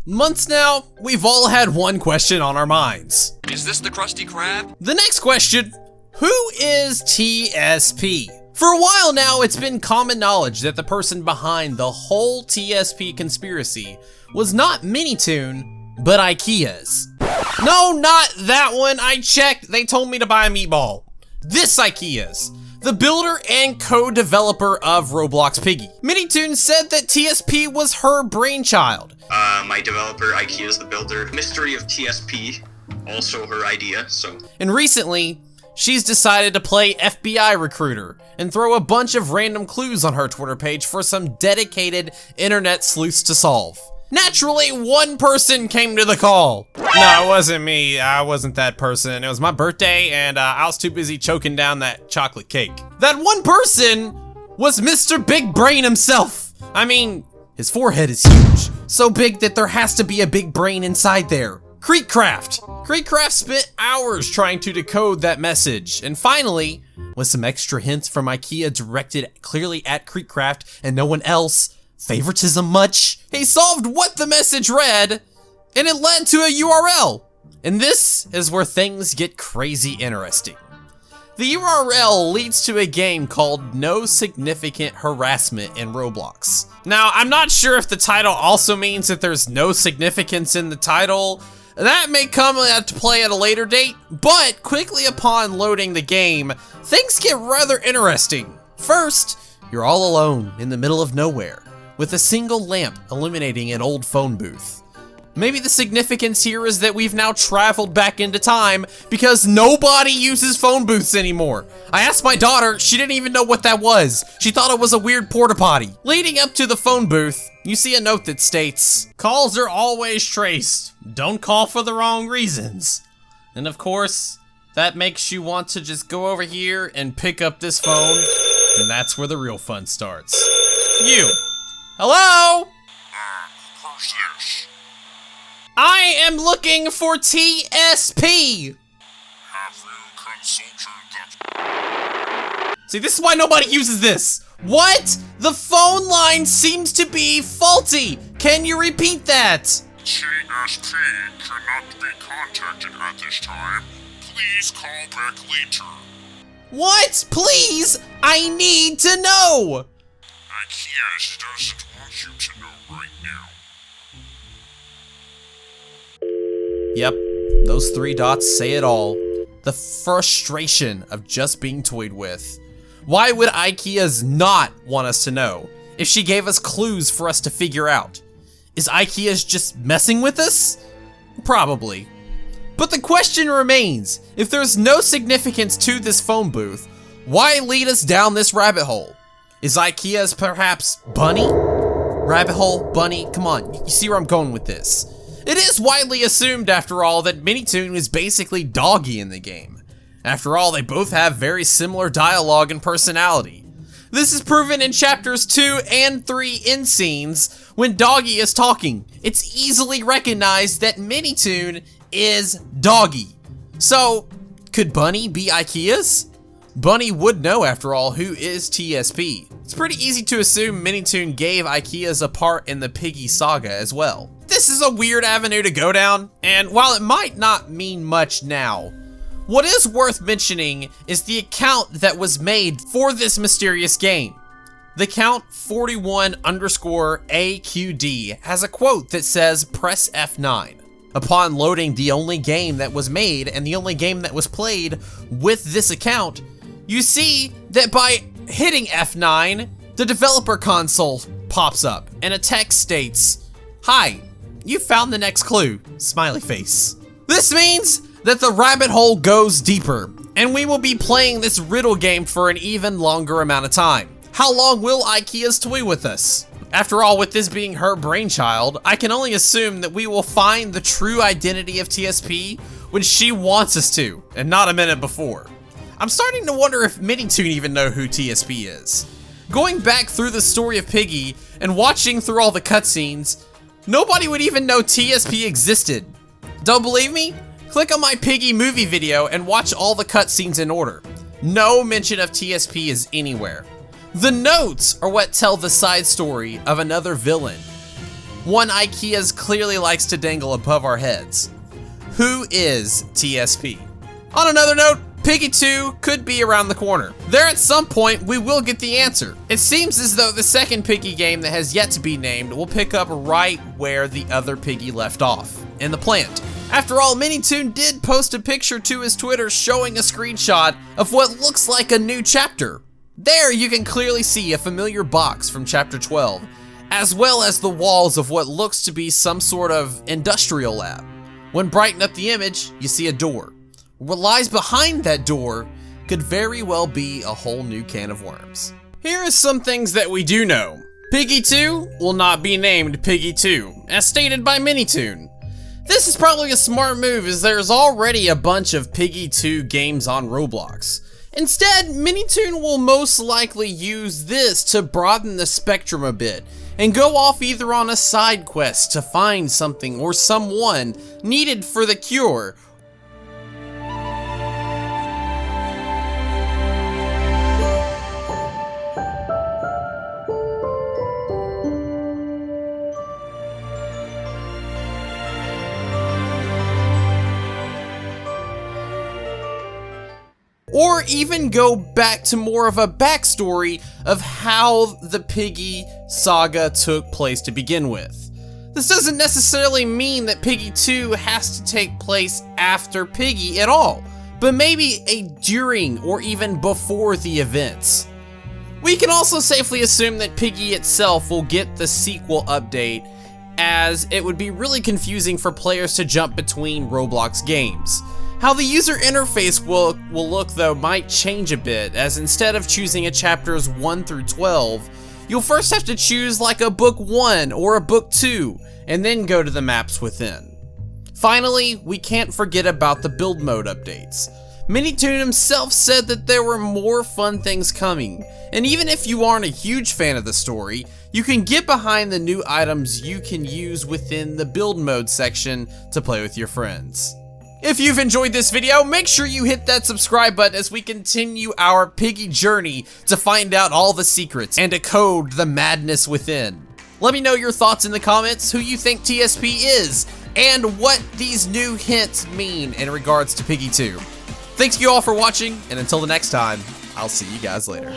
Months now, we've all had one question on our minds. Is this the Krusty Krab? The next question, who is TSP? For a while now, it's been common knowledge that the person behind the whole TSP conspiracy was not Minitoon, but IKEA's. No, not that one. I checked. They told me to buy a meatball. This IKEA's, the builder and co-developer of Roblox Piggy. Minitoon said that TSP was her brainchild. My developer, IKEA's the builder. Mystery of TSP, also her idea, so. And recently, she's decided to play FBI recruiter and throw a bunch of random clues on her Twitter page for some dedicated internet sleuths to solve. Naturally, one person came to the call. No, it wasn't me. I wasn't that person. It was my birthday, and I was too busy choking down that chocolate cake. That one person was Mr. Big Brain himself. I mean, his forehead is huge. So big that there has to be a big brain inside there. Creekcraft. Creekcraft spent hours trying to decode that message, and finally, with some extra hints from IKEA directed clearly at Creekcraft and no one else, favoritism much, he solved what the message read, and it led to a URL. And this is where things get crazy interesting. The URL leads to a game called No Significant Harassment in Roblox. Now, I'm not sure if the title also means that there's no significance in the title. That may come into play at a later date, but quickly upon loading the game, things get rather interesting. First, you're all alone in the middle of nowhere, with a single lamp illuminating an old phone booth. Maybe the significance here is that we've now traveled back into time because nobody uses phone booths anymore. I asked my daughter, she didn't even know what that was. She thought it was a weird porta potty. Leading up to the phone booth, you see a note that states, "Calls are always traced. Don't call for the wrong reasons." And of course, that makes you want to just go over here and pick up this phone, and that's where the real fun starts. You. Hello? Who's this? I am looking for TSP. Have you consulted See, this is why nobody uses this. What? The phone line seems to be faulty. Can you repeat that? TSP cannot be contacted at this time. Please call back later. What? Please? I need to know. IKEA doesn't want you to know right now. Yep, those 3 dots say it all. The frustration of just being toyed with. Why would IKEA's not want us to know if she gave us clues for us to figure out? Is IKEA's just messing with us? Probably. But the question remains, if there's no significance to this phone booth, why lead us down this rabbit hole? Is IKEA's perhaps Bunny? Rabbit hole, Bunny, come on, you see where I'm going with this. It is widely assumed, after all, that Minitoon is basically Doggy in the game. After all, they both have very similar dialogue and personality. This is proven in chapters 2 and 3 in scenes when Doggy is talking. It's easily recognized that Minitoon is Doggy. So, could Bunny be IKEA's? Bunny would know, after all, who is TSP. It's pretty easy to assume Minitoon gave IKEA's a part in the Piggy saga as well. This is a weird avenue to go down, and while it might not mean much now, what is worth mentioning is the account that was made for this mysterious game. The account 41_AQD has a quote that says, "Press F9. Upon loading the only game that was made and the only game that was played with this account, you see that by hitting F9, the developer console pops up and a text states, 'Hi, you found the next clue,' smiley face. This means that the rabbit hole goes deeper, and we will be playing this riddle game for an even longer amount of time. How long will IKEA's toy with us? After all, with this being her brainchild, I can only assume that we will find the true identity of TSP when she wants us to, and not a minute before. I'm starting to wonder if Minitoon even know who TSP is. Going back through the story of Piggy and watching through all the cutscenes, nobody would even know TSP existed. Don't believe me? Click on my Piggy movie video and watch all the cutscenes in order. No mention of TSP is anywhere. The notes are what tell the side story of another villain. one IKEA's clearly likes to dangle above our heads. Who is TSP? On another note, Piggy 2 could be around the corner. There at some point, we will get the answer. It seems as though the second Piggy game that has yet to be named will pick up right where the other Piggy left off, in the plant. After all, Minitoon did post a picture to his Twitter showing a screenshot of what looks like a new chapter. There you can clearly see a familiar box from chapter 12, as well as the walls of what looks to be some sort of industrial lab. When brighten up the image, you see a door. What lies behind that door could very well be a whole new can of worms. Here are some things that we do know. Piggy 2 will not be named Piggy 2, as stated by Minitoon. This is probably a smart move as there's already a bunch of Piggy 2 games on Roblox. Instead, Minitoon will most likely use this to broaden the spectrum a bit and go off either on a side quest to find something or someone needed for the cure, or even go back to more of a backstory of how the Piggy saga took place to begin with. This doesn't necessarily mean that Piggy 2 has to take place after Piggy at all, but maybe a during or even before the events. We can also safely assume that Piggy itself will get the sequel update, as it would be really confusing for players to jump between Roblox games. How the user interface will look though might change a bit, as instead of choosing a chapters 1 through 12, you'll first have to choose like a book 1 or a book 2, and then go to the maps within. Finally, we can't forget about the build mode updates. Minitoon himself said that there were more fun things coming, and even if you aren't a huge fan of the story, you can get behind the new items you can use within the build mode section to play with your friends. If you've enjoyed this video, make sure you hit that subscribe button as we continue our Piggy journey to find out all the secrets and decode the madness within. Let me know your thoughts in the comments, who you think TSP is, and what these new hints mean in regards to Piggy 2. Thanks you all for watching, and until the next time, I'll see you guys later.